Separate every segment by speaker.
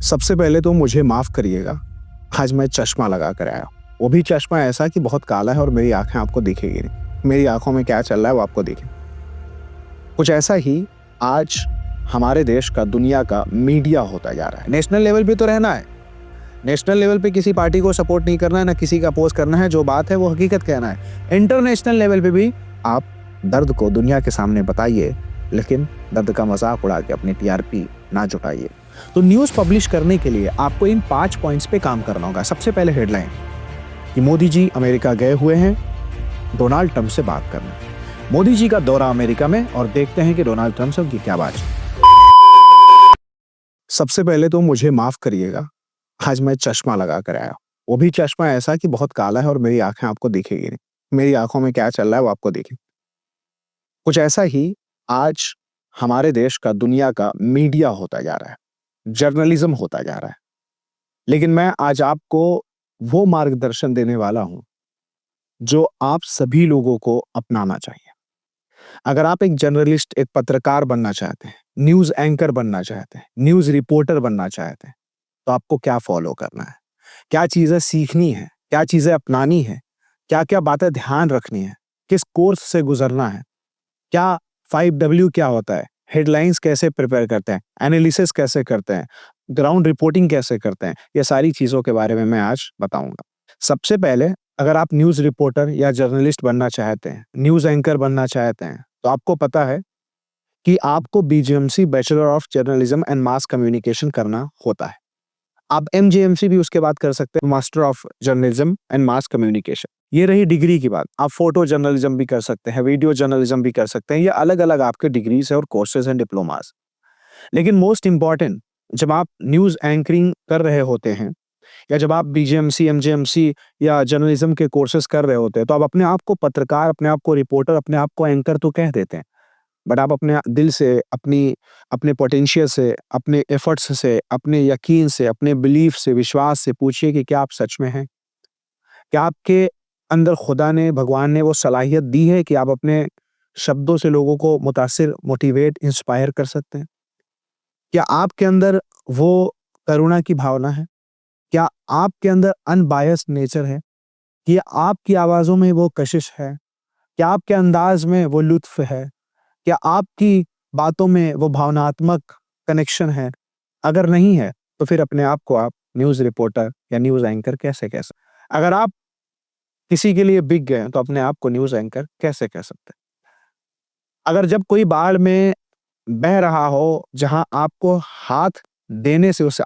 Speaker 1: सबसे पहले तो मुझे माफ़ करिएगा, आज मैं चश्मा लगा कर आया हूँ। वो भी चश्मा ऐसा कि बहुत काला है और मेरी आँखें आपको दिखेगी नहीं। मेरी आँखों में क्या चल रहा है वो आपको दिखे। कुछ ऐसा ही आज हमारे देश का, दुनिया का मीडिया होता जा रहा है। नेशनल लेवल पे तो रहना है। नेशनल लेवल पे किसी पार्टी को सपोर्ट नहीं करना है, ना किसी का अपोज़ करना है। जो बात है वो हकीकत कहना है। इंटरनेशनल लेवल पे भी आप दर्द को दुनिया के सामने बताइए, लेकिन दर्द का मज़ाक उड़ा के अपनी टीआरपी ना जुटाइए। तो न्यूज़ पब्लिश करने के लिए आपको इन 5 पॉइंट्स पे काम करना होगा। सबसे पहले हेडलाइन कि मोदी जी अमेरिका गए हुए हैं, डोनाल्ड ट्रंप से बात करना। मोदी जी का दौरा अमेरिका में, और देखते हैं कि डोनाल्ड ट्रंप से उनकी क्या बात है। सबसे पहले तो मुझे माफ़ करिएगा, आज मैं चश्मा लगा कर आया हूँ। वो भी चश्मा ऐसा कि बहुत काला है और मेरी आँखें आपको दिखेगी नहीं। मेरी आँखों में क्या चल रहा है वो आपको दिखे। कुछ ऐसा ही आज हमारे देश का, दुनिया का मीडिया होता जा रहा है, जर्नलिज्म होता जा रहा है। लेकिन मैं आज आपको वो मार्गदर्शन देने वाला हूं जो आप सभी लोगों को अपनाना चाहिए। अगर आप एक जर्नलिस्ट, एक पत्रकार बनना चाहते हैं, न्यूज़ एंकर बनना चाहते हैं, न्यूज़ रिपोर्टर बनना चाहते हैं, तो आपको क्या फॉलो करना है, क्या चीज़ें सीखनी है, क्या चीज़ें अपनानी है, क्या-क्या बातें ध्यान रखनी है, किस कोर्स से गुजरना है, क्या 5W क्या होता है, हेडलाइंस कैसे प्रिपेयर करते हैं, एनालिसिस कैसे करते हैं, ग्राउंड रिपोर्टिंग कैसे करते हैं, ये सारी चीज़ों के बारे में मैं आज बताऊंगा। सबसे पहले, अगर आप न्यूज़ रिपोर्टर या जर्नलिस्ट बनना चाहते हैं, न्यूज़ एंकर बनना चाहते हैं, तो आपको पता है कि आपको BJMC, bachelor of journalism and mass communication करना होता है। आप एमजेएमसी भी उसके बाद कर सकते हैं, master of journalism and mass communication. ये रही डिग्री की बात। आप फोटो जर्नलिज्म भी कर सकते हैं, वीडियो जर्नलिज्म भी कर सकते हैं। ये अलग-अलग आपके डिग्रीज है और कोर्सेज एंड डिप्लोमास। लेकिन मोस्ट इंपॉर्टेंट, जब आप न्यूज़ एंकरिंग कर रहे होते हैं या जब आप बीजेएमसी, एमजेएमसी या जर्नलिज्म के कोर्सेज कर रहे होते हैं, तो आप अपने आप को पत्रकार, अपने आप को रिपोर्टर, अपने आप को एंकर तो कह देते हैं। बट आप अपने दिल से, अपने पोटेंशियल से, अपने एफर्ट्स से, अपने यकीन से, अपने बिलीफ से, विश्वास से पूछिए कि क्या आप सच में हैं? क्या आपके अंदर खुदा ने, भगवान ने वो सलाहियत दी है कि आप अपने शब्दों से लोगों को मुतासिर, मोटिवेट, इंस्पायर कर सकते हैं? क्या आपके अंदर वो करुणा की भावना है? क्या आपके अंदर अनबायस्ड नेचर है? कि आपकी आवाज़ों में वो कशिश है? क्या आपके अंदाज में वो लुत्फ़ है? क्या आपकी बातों में वो भावनात्मक कनेक्शन है? अगर नहीं है, तो फिर अपने आप को आप न्यूज़ रिपोर्टर या न्यूज़ एंकर कैसे कह सकते हैं? अगर आप किसी के लिए बिक गए, तो अपने आप को न्यूज़ एंकर कैसे कह सकते हैं? अगर जब कोई बाढ़ में बह रहा हो, जहाँ आपको हाथ देने से, उसे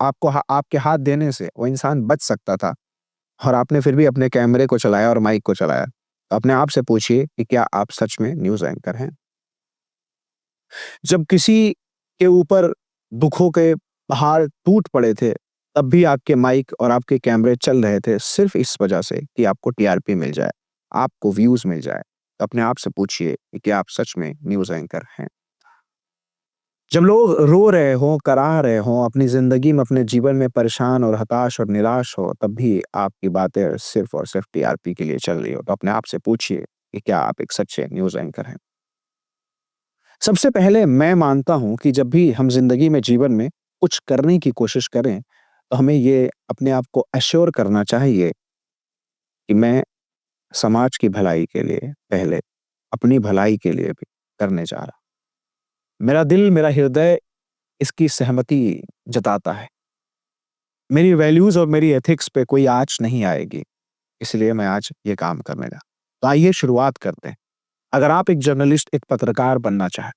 Speaker 1: आपके हाथ देने से वो इंसान बच सकता था, और आपने फिर भी अपने कैमरे को चलाया और माइक को चलाया, तो अपने आप से पूछिए कि क्या आप सच में न्यूज़ एंकर हैं? जब किसी के ऊपर दुखों के पहाड़ टूट पड़े थे, तब भी आपके माइक और आपके कैमरे चल रहे थे, सिर्फ़ इस वजह से कि आपको टीआरपी मिल जाए, आपको व्यूज़ मिल जाए। तो अपने आप से पूछिए कि क्या आप सच में न्यूज़ एंकर हैं? जब लोग रो रहे हों, कराह रहे हों, अपनी ज़िंदगी में, अपने जीवन में परेशान और हताश और निराश हो, तब भी आपकी बातें सिर्फ़ और सिर्फ़ टीआरपी के लिए चल रही हो, तो अपने आप से पूछिए कि क्या आप एक सच्चे न्यूज़ एंकर हैं? सबसे पहले मैं मानता हूँ कि जब भी हम ज़िंदगी में, जीवन में कुछ करने की कोशिश करें, तो हमें ये अपने आप को एश्योर करना चाहिए कि मैं समाज की भलाई के लिए पहले, अपनी भलाई के लिए भी करने जा रहा। मेरा दिल, मेरा हृदय इसकी सहमति जताता है। मेरी वैल्यूज़ और मेरी एथिक्स पे कोई आँच नहीं आएगी, इसलिए मैं आज ये काम करने जा। तो आइए शुरुआत करते हैं। अगर आप एक जर्नलिस्ट, एक पत्रकार बनना चाहें,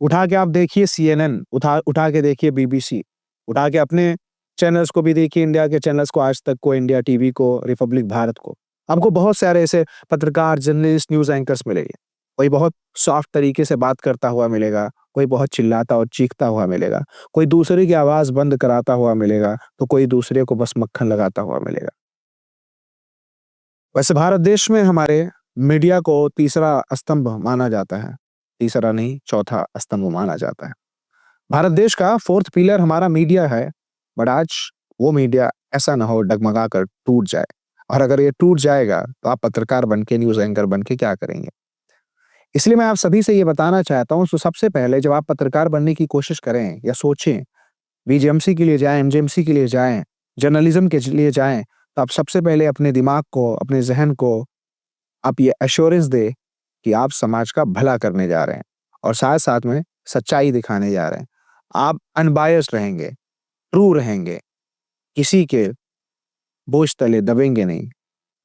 Speaker 1: उठा के आप देखिए सीएनएन, उठा उठा के देखिए बीबीसी, उठा के अपने चैनल्स को भी देखिए, इंडिया के चैनल्स को, आज तक को, इंडिया टीवी को, रिपब्लिक भारत को। आपको बहुत सारे ऐसे पत्रकार, जर्नलिस्ट, न्यूज़ एंकर्स मिलेंगे। कोई बहुत सॉफ्ट तरीके से बात करता हुआ मिलेगा, कोई बहुत चिल्लाता और चीखता हुआ मिलेगा, कोई दूसरे की आवाज़ बंद कराता हुआ मिलेगा, तो कोई दूसरे को बस मक्खन लगाता हुआ मिलेगा। वैसे भारत देश में हमारे मीडिया को तीसरा स्तंभ माना जाता है। तीसरा नहीं, चौथा स्तंभ माना जाता है। भारत देश का 4th पिलर हमारा मीडिया है, बट आज वो मीडिया ऐसा ना हो डगमगा कर टूट जाए। और अगर ये टूट जाएगा, तो आप पत्रकार बन के, न्यूज़ एंकर बन के क्या करेंगे? इसलिए मैं आप सभी से ये बताना चाहता हूँ, तो सबसे पहले जब आप पत्रकार बनने की कोशिश करें या सोचें, बीजीएमसी के लिए जाएँ, एमजीएमसी के लिए जाएँ, जर्नलिज़्म के लिए जाएँ, तो आप सबसे पहले अपने दिमाग को, अपने ज़हन को आप ये एश्योरेंस दें कि आप समाज का भला करने जा रहे हैं और साथ-साथ में सच्चाई दिखाने जा रहे हैं। आप अनबायस्ड रहेंगे, ट्रू रहेंगे, किसी के बोझ तले दबेंगे नहीं,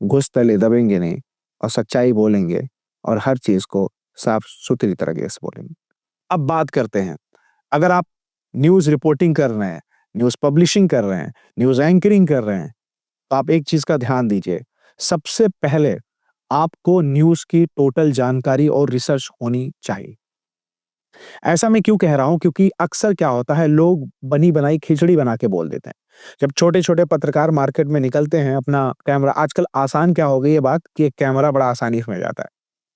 Speaker 1: घुस तले दबेंगे नहीं और सच्चाई बोलेंगे और हर चीज़ को साफ-सुथरी तरीके से बोलेंगे। अब बात करते हैं, अगर आप न्यूज़ रिपोर्टिंग कर रहे हैं, न्यूज़ पब्लिशिंग कर रहे हैं, न्यूज़ एंकरिंग कर रहे हैं, तो आप एक चीज़ का ध्यान दीजिए। सबसे पहले आपको न्यूज़ की टोटल जानकारी और रिसर्च होनी चाहिए। ऐसा मैं क्यों कह रहा हूँ? क्योंकि अक्सर क्या होता है, लोग बनी-बनाई खिचड़ी बना के बोल देते हैं। जब छोटे-छोटे पत्रकार मार्केट में निकलते हैं, अपना कैमरा आजकल आसान क्या हो गई है बात कि एक कैमरा बड़ा आसानी से मिल जाता है।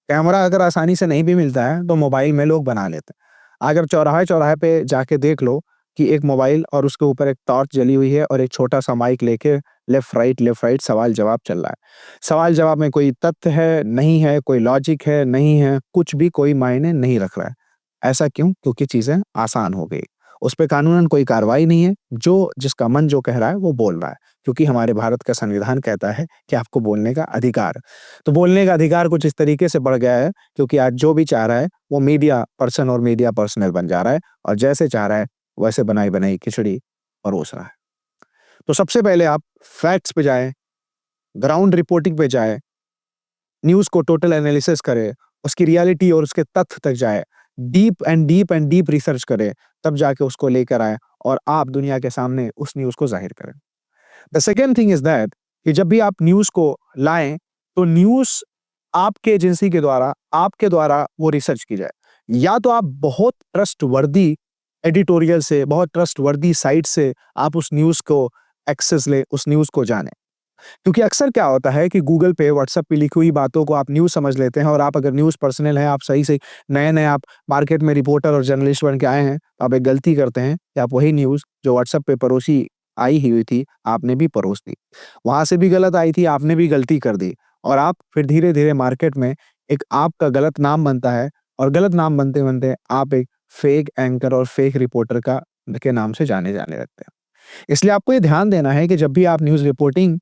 Speaker 1: कैमरा अगर आसानी से नहीं भी मिलता है, तो मोबाइल में लोग बना लेते हैं। अगर चौराहे-चौराहे पे जाके देख लो कि एक मोबाइल और उसके ऊपर एक टॉर्च जली हुई है और एक छोटा-सा माइक लेके लेफ्ट राइट सवाल-जवाब चल रहा है। सवाल-जवाब में कोई तथ्य है, नहीं है, कोई लॉजिक है, नहीं है, कुछ भी कोई मायने नहीं रख रहा है। ऐसा क्यों? क्योंकि चीज़ें आसान हो गई। उस पे कानूनन कोई कार्रवाई नहीं है, जो जिसका मन जो कह रहा है वो बोल रहा है। क्योंकि हमारे भारत का संविधान कहता है कि आपको बोलने का अधिकार है। तो बोलने का अधिकार कुछ इस तरीके से बढ़ गया है क्योंकि आज जो भी चाह रहा है वो मीडिया पर्सन और मीडिया पर्सनल बन जा रहा है और जैसे चाह रहा है वैसे बनाई-बनाई खिचड़ी परोस रहा है। तो सबसे पहले आप फैक्ट्स पे जाएँ, ग्राउंड रिपोर्टिंग पे जाएँ, न्यूज़ को टोटल एनालिसिस करें, उसकी रियलिटी और उसके तथ्य तक जाएँ, डीप रिसर्च करें, तब जाके उसको लेकर आएँ और आप दुनिया के सामने उस न्यूज़ को ज़ाहिर करें। The second thing is that कि जब भी आप न्यूज़ को लाएँ, तो न्यूज़ आपके एजेंसी के द्वारा, आपके द्वारा वो रिसर्च की जाए। या तो आप बहुत ट्रस्टवर्दी एडिटोरियल से, बहुत ट्रस्टवर्दी साइट से आप उस न्यूज़ को एक्सेस लें, उस न्यूज़ को जानें। क्योंकि अक्सर क्या होता है कि गूगल पे, व्हाट्सएप पे लिखी हुई बातों को आप न्यूज़ समझ लेते हैं और आप अगर न्यूज़ पर्सनल हैं, आप सही से नए-नए आप मार्केट में रिपोर्टर और जर्नलिस्ट बन के आए हैं, तो आप एक गलती करते हैं कि आप वही न्यूज़ जो व्हाट्सएप पे परोसी आई ही हुई थी, आपने भी परोस दी। वहाँ से भी गलत आई थी, आपने भी गलती कर दी और आप फिर धीरे-धीरे मार्केट में एक आपका गलत नाम बनता है और गलत नाम बनते-बनते आप एक फेक एंकर और फेक रिपोर्टर का के नाम से जाने जाने लगते हैं। इसलिए आपको ये ध्यान देना है कि जब भी आप न्यूज़ रिपोर्टिंग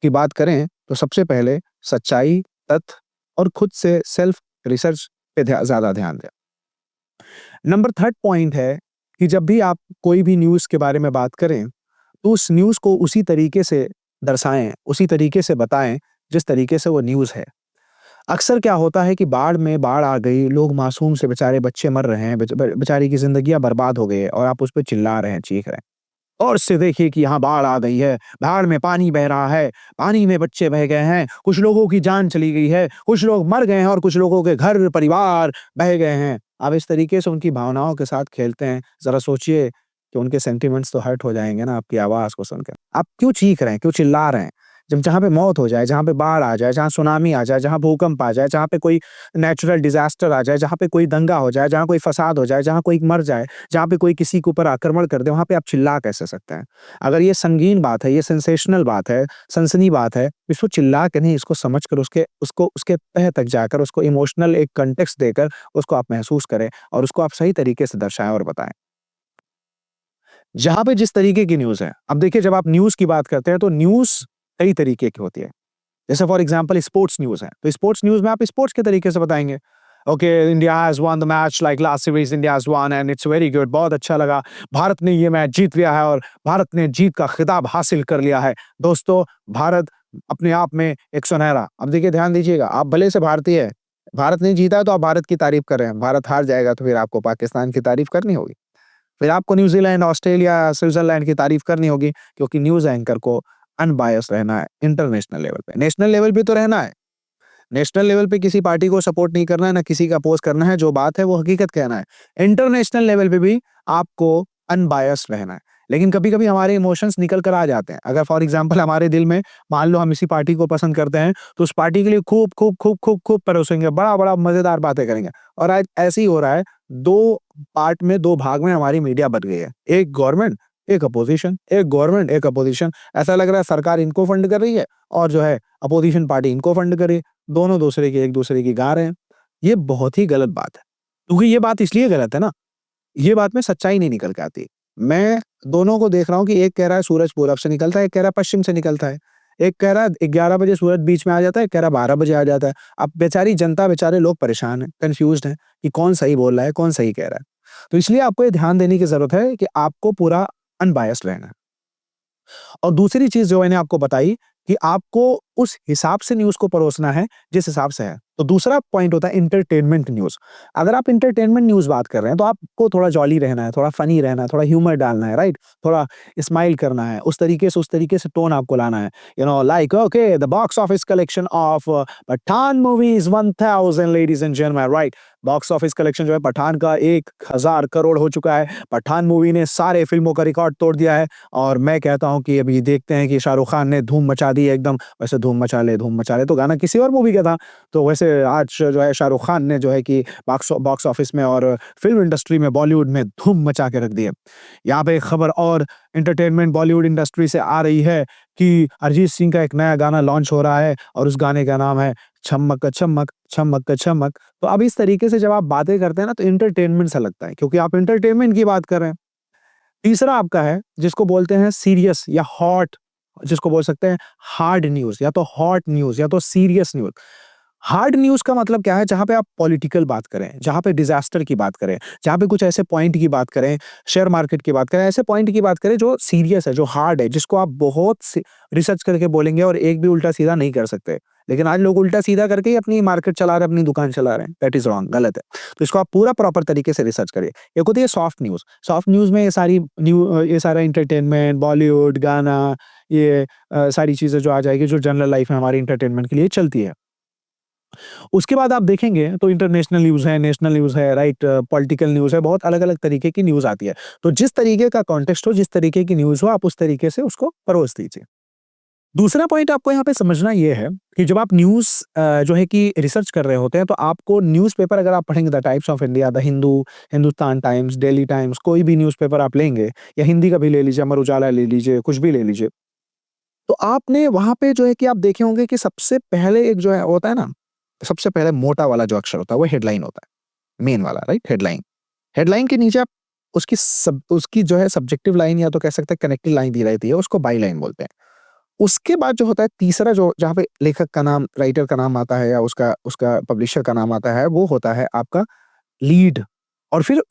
Speaker 1: की बात करें, तो सबसे पहले सच्चाई, तथ्य और खुद से सेल्फ रिसर्च पे ज़्यादा ध्यान दें। नंबर 3 पॉइंट है कि जब भी आप कोई भी न्यूज़ के बारे में बात करें, तो उस न्यूज़ को उसी तरीके से दर्शाएँ, उसी तरीके से बताएँ, जिस तरीके से वो न्यूज़ है। अक्सर क्या होता है कि बाढ़ में बाढ़ आ गई, लोग मासूम से बेचारे बच्चे मर रहे हैं, बेचारी की ज़िंदगियाँ बर्बाद हो गई है और आप उस पे चिल्ला रहे हैं, चीख रहे हैं। और से देखिए कि यहाँ बाढ़ आ गई है, बाढ़ में पानी बह रहा है, पानी में बच्चे बह गए हैं, कुछ लोगों की जान चली गई है, कुछ लोग मर गए हैं और कुछ लोगों के घर परिवार बह गए हैं। आप इस तरीके से उनकी भावनाओं के साथ खेलते हैं, ज़रा सोचिए कि उनके सेंटिमेंट्स तो हर्ट हो जाएँगे ना आपकी आवाज़ को सुनकर। आप क्यों चीख रहे हैं, क्यों चिल्ला रहे हैं? जब जहाँ पे मौत हो जाए, जहाँ पे बाढ़ आ जाए, जहाँ सुनामी आ जाए, जहाँ भूकंप आ जाए, जहाँ पे कोई नेचुरल डिज़ास्टर आ जाए, जहाँ पे कोई दंगा हो जाए, जहाँ कोई फसाद हो जाए, जहाँ कोई मर जाए, जहाँ पे कोई किसी के ऊपर आक्रमण कर दे, वहाँ पे आप चिल्ला कैसे सकते हैं? अगर ये संगीन बात है, ये सेंसेशनल बात है, सनसनी बात है, इसको चिल्ला के नहीं, इसको समझ कर उसके तह तक जाकर उसको इमोशनल एक कॉन्टेक्स्ट देकर उसको आप महसूस करें और उसको आप सही तरीके से दर्शाएँ और बताएँ। जहाँ पे जिस तरीके की न्यूज़ है, अब देखिए जब आप न्यूज़ की बात करते हैं, तो न्यूज़ कई तरीके की होती है। जैसे फॉर एग्जांपल स्पोर्ट्स न्यूज़ है, तो स्पोर्ट्स न्यूज़ में आप स्पोर्ट्स के तरीके से बताएँगे। Okay, India has won the match like last series India has won and it's very good, बहुत अच्छा लगा। भारत ने ये मैच जीत लिया है और भारत ने जीत का खिताब हासिल कर लिया है। दोस्तों, भारत अपने आप में एक सुनहरा। अब देखिए ध्यान दीजिएगा, आप भले से भारतीय हैं, भारत नहीं जीता तो आप भारत की तारीफ़ कर रहे हैं, भारत हार जाएगा तो फिर आपको पाकिस्तान की तारीफ़ करनी होगी। फिर आपको न्यूज़ीलैंड, ऑस्ट्रेलिया, स्विट्ज़रलैंड की तारीफ़ करनी होगी क्योंकि न्यूज़ एंकर को अनबायस्ड रहना है इंटरनेशनल लेवल पे। नेशनल लेवल पे तो रहना है। नेशनल लेवल पे किसी पार्टी को सपोर्ट नहीं करना है, ना किसी का अपोज़ करना है, जो बात है वो हकीकत कहना है। इंटरनेशनल लेवल पे भी आपको अनबायस्ड रहना है। लेकिन कभी-कभी हमारे इमोशंस निकल कर आ जाते हैं। अगर फॉर एग्ज़ाम्पल हमारे दिल में मान लो हम इसी पार्टी को पसंद करते हैं, तो उस पार्टी के लिए खूब परोसेंगे, बड़ा-बड़ा मज़ेदार बातें करेंगे। और आज ऐसे ही हो रहा है, 2 पार्ट में 2 भाग में हमारी मीडिया बँट गई है। एक गवर्नमेंट, एक अपोज़िशन, एक गवर्नमेंट, एक अपोज़िशन। ऐसा लग रहा है सरकार इनको फंड कर रही है और जो है अपोज़िशन पार्टी इनको फंड कर रही है। दोनों एक-दूसरे की गा रहे हैं। ये बहुत ही गलत बात है। क्योंकि ये बात इसलिए गलत है ना, ये बात में सच्चाई नहीं निकल के आती। मैं दोनों को देख रहा हूँ कि एक कह रहा है सूरज पूरब से निकलता है, एक कह रहा है पश्चिम से निकलता है। एक कह रहा है 11 बजे सूरज बीच में आ जाता है, एक कह रहा है 12 बजे आ जाता है। अब बेचारी जनता, बेचारे लोग परेशान हैं, कन्फ्यूज़्ड हैं कि कौन सही बोल रहा है, कौन सही कह रहा है। तो इसलिए आपको ये ध्यान देने की ज़रूरत है कि आपको पूरा अनबायस्ड रहना है। और दूसरी चीज़ जो मैंने आपको बताई कि आपको उस हिसाब से न्यूज़ को परोसना है, जिस हिसाब से है। तो दूसरा पॉइंट होता है एंटरटेनमेंट न्यूज़। अगर आप एंटरटेनमेंट न्यूज़ बात कर रहे हैं, तो आपको थोड़ा जॉली रहना है, थोड़ा फ़नी रहना है, थोड़ा ह्यूमर डालना है, राइट? थोड़ा स्माइल करना है, उस तरीके से टोन आपको लाना है। Like okay, the box office collection of Pathaan movie is 1000 ladies and gentleman, right? Box office collection जो है पठान का 1000 करोड़ हो चुका है। पठान मूवी ने सारे फ़िल्मों का रिकॉर्ड तोड़ दिया है। और मैं कहता हूँ कि अभी देखते हैं कि शाहरुख खान ने धूम मचा दी है एकदम। वैसे धूम मचा ले तो गाना किसी और मूवी का था। तो वैसे आज जो है शाहरुख खान ने जो है कि बॉक्स ऑफिस में और फ़िल्म इंडस्ट्री में, बॉलीवुड में धूम मचा के रख दी है। यहाँ पे एक खबर और एंटरटेनमेंट बॉलीवुड इंडस्ट्री से आ रही है कि अरिजीत सिंह का एक नया गाना लॉन्च हो रहा है और उस गाने का नाम है छम्मक छम्मक, छम्मक छम्मक। तो अब इस तरीके से जब आप बातें करते हैं ना, तो एंटरटेनमेंट सा लगता है, क्योंकि आप एंटरटेनमेंट की बात कर रहे हैं। तीसरा आपका है जिसको बोलते हैं सीरियस या हॉट, जिसको बोल सकते हैं हार्ड न्यूज़, या तो हॉट न्यूज़ या तो सीरियस न्यूज़। हार्ड न्यूज़ का मतलब क्या है? जहाँ पे आप पॉलिटिकल बात करें, जहाँ पे डिज़ास्टर की बात करें, जहाँ पे कुछ ऐसे पॉइंट की बात करें, शेयर मार्केट की बात करें, ऐसे पॉइंट की बात करें जो सीरियस है, जो हार्ड है, जिसको आप बहुत सी रिसर्च करके बोलेंगे और एक भी उल्टा-सीधा नहीं कर सकते। लेकिन आज लोग उल्टा-सीधा करके ही अपनी मार्केट चला रहे हैं, अपनी दुकान चला रहे हैं। दैट इज़ रॉन्ग, गलत है। तो इसको आप पूरा प्रॉपर तरीके से रिसर्च करिए। एक होती है सॉफ्ट न्यूज़। सॉफ्ट न्यूज़ में ये सारा एंटरटेनमेंट, बॉलीवुड, गाना, ये सारी चीज़ें जो आ जाएगी, जो जनरल लाइफ़ में हमारी एंटरटेनमेंट के लिए चलती है। उसके बाद आप देखेंगे तो इंटरनेशनल न्यूज़ है, नेशनल न्यूज़ है, राइट? पॉलिटिकल न्यूज़ है, बहुत अलग-अलग तरीके की न्यूज़ आती है। तो जिस तरीके का कॉन्टेक्स्ट हो, जिस तरीके की न्यूज़ हो, आप उस तरीके से उसको परोस दीजिए। दूसरा पॉइंट आपको यहाँ पे समझना ये है कि जब आप न्यूज़ जो है कि रिसर्च कर रहे होते हैं, तो आपको न्यूज़पेपर अगर आप पढ़ेंगे, the times of India, the Hindu, Hindustan times, daily times, कोई भी न्यूज़पेपर आप लेंगे, या हिंदी का भी ले लीजिए, अमर उजाला ले लीजिए, कुछ भी ले लीजिए। तो आपने वहाँ पे जो है कि आप देखे होंगे कि सबसे पहले एक जो है होता है ना, सबसे पहले मोटा वाला जो अक्षर होता है, वो हेडलाइन होता है, मेन वाला, राइट? हेडलाइन। हेडलाइन के नीचे आप उसकी जो है सब्जेक्टिव लाइन, या तो कह सकते हैं कनेक्टिंग लाइन दी रहती है, उसको बाई लाइन बोलते हैं। उसके बाद जो होता है तीसरा, जो जहाँ पे लेखक का नाम, राइटर का नाम आता है, या उसका उसका पब्लिशर का नाम आता है, वो होता है आपका लीड। और फिर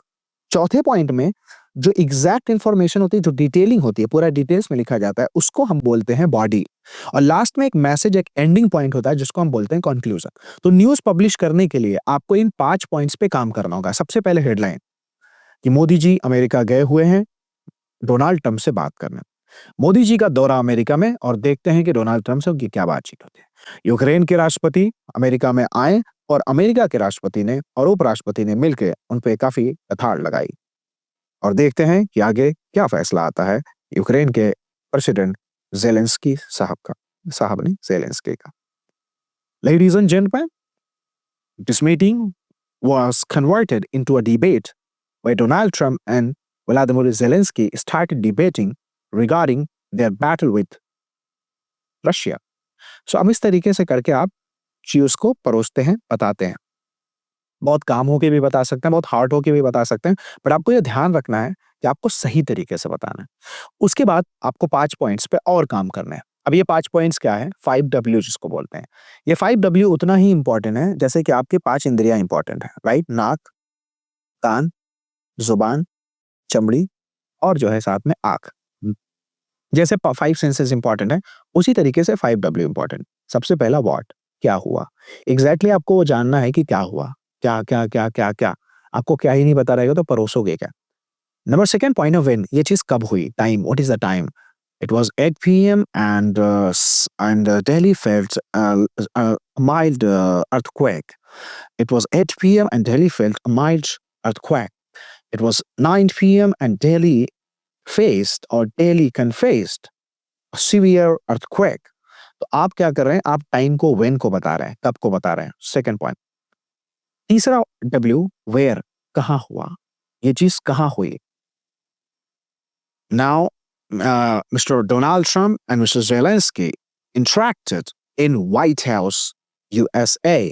Speaker 1: चौथे पॉइंट में जो एग्ज़ैक्ट इन्फॉर्मेशन होती है, जो डिटेलिंग होती है, पूरा डिटेल्स में लिखा जाता है, उसको हम बोलते हैं बॉडी। और लास्ट में एक मैसेज, एक एंडिंग पॉइंट होता है, जिसको हम बोलते हैं कन्क्लूज़न। तो न्यूज़ पब्लिश करने के लिए आपको इन 5 पॉइंट्स पे काम करना होगा। सबसे पहले हेडलाइन, कि मोदी जी अमेरिका गए हुए हैं डोनाल्ड ट्रम्प से बात करने। मोदी जी का दौरा अमेरिका में, और देखते हैं कि डोनाल्ड ट्रम्प से उनकी क्या बातचीत होती है। यूक्रेन के राष्ट्रपति अमेरिका में आए, और अमेरिका के राष्ट्रपति ने और उपराष्ट्रपति ने मिलकर उन पे काफ़ी कतार लगाई। और देखते हैं कि आगे क्या फैसला आता है यूक्रेन के प्रेसिडेंट ज़ेलेंस्की साहब नहीं, ज़ेलेंस्की का। Ladies and gentlemen, this meeting was converted into a debate where Donald Trump and Vladimir Zelensky started debating regarding their battle with Russia. So अब इस तरीके से करके आप चीज़ को परोसते हैं, बताते हैं। बहुत काम होके भी बता सकते हैं, बहुत हार्ड होके भी बता सकते हैं, बट आपको ये ध्यान रखना है कि आपको सही तरीके से बताना है। उसके बाद आपको 5 पॉइंट्स पे और काम करना है। अब ये 5 पॉइंट्स क्या है? 5 डब्ल्यू जिसको बोलते हैं। ये 5 डब्ल्यू उतना ही इम्पोर्टेंट है जैसे कि आपकी 5 इंद्रियाँ इम्पोर्टेंट हैं, राइट? नाक, कान, ज़ुबान, चमड़ी, और जो है साथ में आँख। जैसे 5 सेंसेस इम्पोर्टेंट हैं, उसी तरीके से 5 डब्ल्यू इम्पोर्टेंट। सबसे पहला व्हाट, क्या हुआ? एग्ज़ैक्टली आपको वो जानना है कि क्या हुआ? क्या, क्या, क्या, क्या, क्या? आपको क्या ही नहीं पता रहेगा तो परोसोगे क्या? Number second point of when, ये चीज़ कब हुई? Time, what is the time? It was 8 p.m. and Delhi felt a mild earthquake. It was 8 p.m. and Delhi felt a mild earthquake. It was 9 p.m. and Delhi confessed a severe earthquake. तो आप क्या कर रहे हैं? आप time को when को बता रहे हैं, कब को बता रहे हैं। Second point. तीसरा डब्ल्यू, वेयर, कहाँ हुआ? ये चीज़ कहाँ हुई? Now, Mr. Donald Trump and Mr. Zelensky interacted in White House, USA.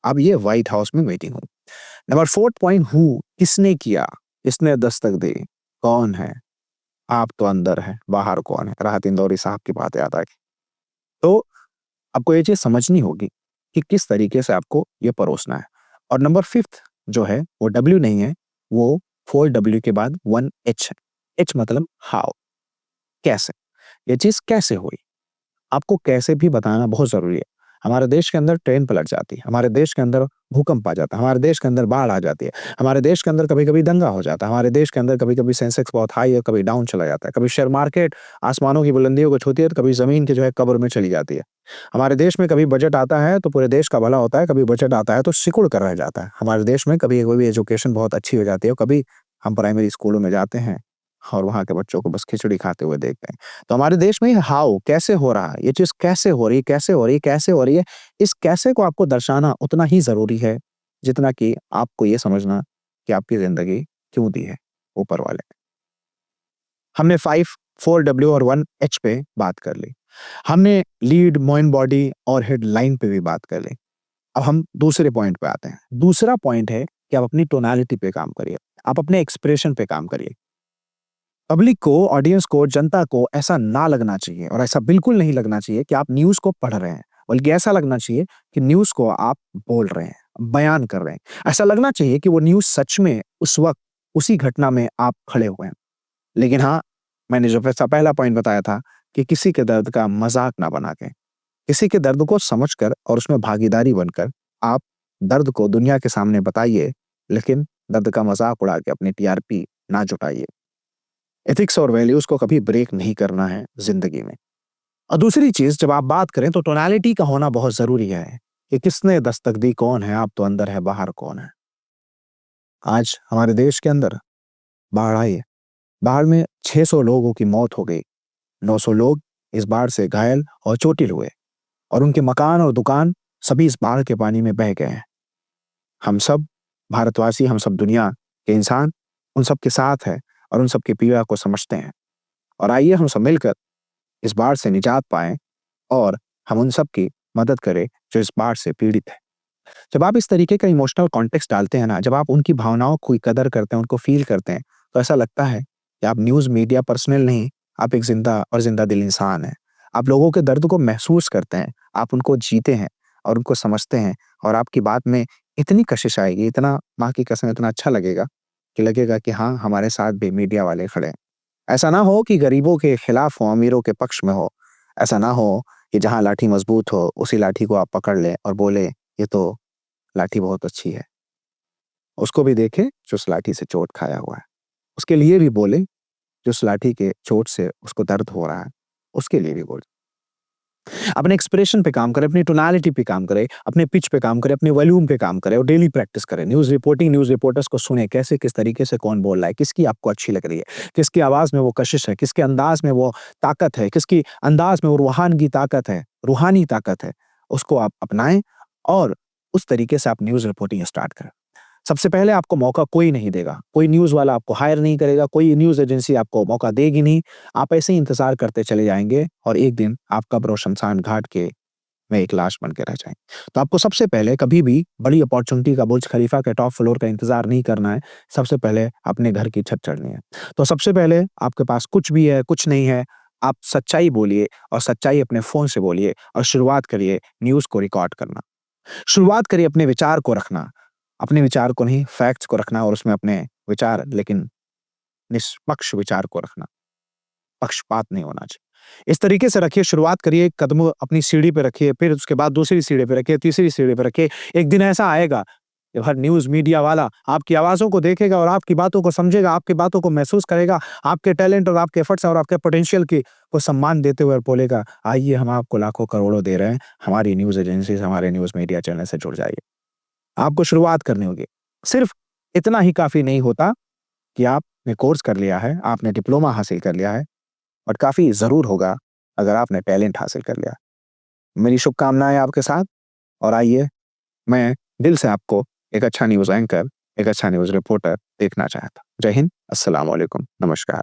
Speaker 1: अब ये व्हाइट हाउस में मीटिंग हुई। नंबर 4 पॉइंट, हु, किसने किया? किसने दस्तक दी? कौन है? आप तो अंदर हैं, बाहर कौन है? राहत इंदौरी साहब की बात याद आ गई। तो आपको ये चीज़ समझनी होगी कि किस तरीके से आपको ये परोसना है। और नंबर 5th जो है वो डब्ल्यू नहीं है, वो 4 डब्ल्यू के बाद 1 एच है। एच मतलब हाउ, कैसे? ये चीज़ कैसे हुई? आपको कैसे भी बताना बहुत ज़रूरी है। हमारे देश के अंदर ट्रेन पलट जाती है, हमारे देश के अंदर भूकंप आ जाता है, हमारे देश के अंदर बाढ़ आ जाती है, हमारे देश के अंदर कभी-कभी दंगा हो जाता है, हमारे देश के अंदर कभी-कभी सेंसेक्स बहुत हाई है, कभी डाउन चला जाता है, कभी शेयर मार्केट आसमानों की बुलंदियों को छूती है, तो कभी ज़मीन की जो है कब्र में चली जाती है। हमारे देश में कभी बजट आता है तो पूरे देश का भला होता है, कभी बजट आता है तो सिकुड़ कर रह जाता है। हमारे देश में कभी-कभी एजुकेशन बहुत अच्छी हो जाती है और कभी हम प्राइमरी स्कूलों में जाते हैं और वहाँ के बच्चों को बस खिचड़ी खाते हुए देखते हैं। तो हमारे देश में हाउ कैसे हो रहा है, ये चीज़ कैसे हो रही है, कैसे हो रही है, कैसे हो रही है, इस कैसे को आपको दर्शाना उतना ही ज़रूरी है, जितना कि आपको ये समझना कि आपकी ज़िंदगी क्यों दी है ऊपर वाले ने। हमने 5, 4 डब्ल्यू और 1 एच पे बात कर ली। हमने लीड, मेन बॉडी और हेडलाइन पे भी बात कर ली। अब हम दूसरे पॉइंट पे आते हैं। दूसरा पॉइंट है कि आप अपनी टोनैलिटी पे काम करिए। आप अपने एक्सप्रेशन पे काम करिए। पब्लिक को, ऑडियंस को, जनता को ऐसा ना लगना चाहिए और ऐसा बिल्कुल नहीं लगना चाहिए कि आप न्यूज़ को पढ़ रहे हैं, बल्कि ऐसा लगना चाहिए कि न्यूज़ को आप बोल रहे हैं, बयान कर रहे हैं। ऐसा लगना चाहिए कि वो न्यूज़ सच में उस वक़्त, उसी घटना में आप खड़े हुए हैं। लेकिन हाँ, मैंने जो पहला पॉइंट बताया था कि किसी के दर्द का मज़ाक ना बना के, किसी के दर्द को समझकर और उसमें भागीदारी बनकर आप दर्द को दुनिया के सामने बताइए, लेकिन दर्द का मज़ाक उड़ा के अपनी टीआरपी ना जुटाइए। एथिक्स और वैल्यूज़ को कभी ब्रेक नहीं करना है ज़िंदगी में। और दूसरी चीज़ जब आप बात करें तो टोनैलिटी का होना बहुत ज़रूरी है, कि किसने दस्तक दी कौन है, आप तो अंदर है बाहर कौन है। आज हमारे देश के अंदर बाढ़ आई है, बाढ़ में 600 लोगों की मौत हो गई, 900 लोग इस बाढ़ से घायल और चोटिल हुए और उनके मकान और दुकान सभी इस बाढ़ के पानी में बह गए हैं। हम सब भारतवासी, हम सब दुनिया के इंसान उन सब के साथ हैं और उन सब की पीड़ा को समझते हैं। और आइए हम सब मिलकर इस बाढ़ से निजात पाएँ और हम उन सब की मदद करें जो इस बाढ़ से पीड़ित हैं। जब आप इस तरीके का इमोशनल कॉन्टेक्स्ट डालते हैं ना, जब आप उनकी भावनाओं की कदर करते हैं, उनको फ़ील करते हैं, तो ऐसा लगता है कि आप न्यूज़ मीडिया पर्सनल नहीं, आप एक ज़िंदा और ज़िंदा दिल इंसान हैं। आप लोगों के दर्द को महसूस करते हैं, आप उनको जीते हैं और उनको समझते हैं और आपकी बात में इतनी कशिश आएगी, इतना माँ की कसम इतना अच्छा लगेगा कि लगेगा कि हाँ, हमारे साथ भी मीडिया वाले खड़े हैं। ऐसा ना हो कि गरीबों के खिलाफ हो, अमीरों के पक्ष में हो। ऐसा ना हो कि जहाँ लाठी मज़बूत हो, उसी लाठी को आप पकड़ लें और बोले, "ये तो लाठी बहुत अच्छी है।" उसको भी देखें जो उस लाठी से चोट खाया हुआ है। उसके लिए भी बोलें जो उस लाठी के चोट से उसको दर्द हो रहा है, उसके लिए भी बोलें। अपने एक्सप्रेशन पे काम करें, अपनी टोनैलिटी पे काम करें, अपने पिच पे काम करें, अपने वॉल्यूम पे काम करें और डेली प्रैक्टिस करें। न्यूज़ रिपोर्टिंग, न्यूज़ रिपोर्टर्स को सुनें, कैसे किस तरीके से कौन बोल रहा है, किसकी आपको अच्छी लग रही है, किसकी आवाज़ में वो कशिश है, किसके अंदाज़ में वो ताकत है, किसकी अंदाज़ में वो रूहानगी ताकत है, रूहानी ताकत है, उसको आप अपनाएँ और उस तरीके से आप न्यूज़ रिपोर्टिंग स्टार्ट करें। सबसे पहले आपको मौका कोई नहीं देगा, कोई न्यूज़ वाला आपको हायर नहीं करेगा, कोई न्यूज़ एजेंसी आपको मौका देगी नहीं। आप ऐसे ही इंतज़ार करते चले जाएँगे और एक दिन आप कब्र और शमशान घाट के में एक लाश बन के रह जाएँगे। तो आपको सबसे पहले कभी भी बड़ी अपॉर्च्युनिटी का, बुर्ज खलीफा के टॉप फ्लोर का इंतज़ार नहीं करना है, सबसे पहले अपने घर की छत चढ़नी है। तो सबसे पहले आपके पास कुछ भी है, कुछ नहीं है, आप सच्चाई बोलिए और सच्चाई अपने फ़ोन से बोलिए और शुरुआत करिए न्यूज़ को रिकॉर्ड करना। शुरुआत करिए अपने विचार को रखना, अपने विचार को नहीं फैक्ट्स को रखना और उसमें अपने विचार लेकिन निष्पक्ष विचार को रखना, पक्षपात नहीं होना चाहिए। इस तरीके से रखिए, शुरुआत करिए, कदम अपनी सीढ़ी पे रखिए, फिर उसके बाद दूसरी सीढ़ी पे रखिए, तीसरी सीढ़ी पे रखिए। एक दिन ऐसा आएगा जब हर न्यूज़ मीडिया वाला आपकी आवाज़ों को देखेगा और आपकी बातों को समझेगा, आपकी बातों को महसूस करेगा, आपके टैलेंट और आपके एफर्ट्स और आपके पोटेंशियल की को सम्मान देते हुए और बोलेगा, "आइए हम आपको लाखों करोड़ों दे रहे हैं, हमारी न्यूज़ एजेंसी से, हमारे न्यूज़ मीडिया चैनल से जुड़ जाइए।" आपको शुरुआत करनी होगी। सिर्फ इतना ही काफ़ी नहीं होता कि आपने कोर्स कर लिया है, आपने डिप्लोमा हासिल कर लिया है और काफ़ी ज़रूर होगा अगर आपने टैलेंट हासिल कर लिया। मेरी शुभकामनाएँ आपके साथ और आइए मैं दिल से आपको एक अच्छा न्यूज़ एंकर, एक अच्छा न्यूज़ रिपोर्टर देखना चाहता हूँ। जय हिंद, अस्सलाम वालेकुम, नमस्कार।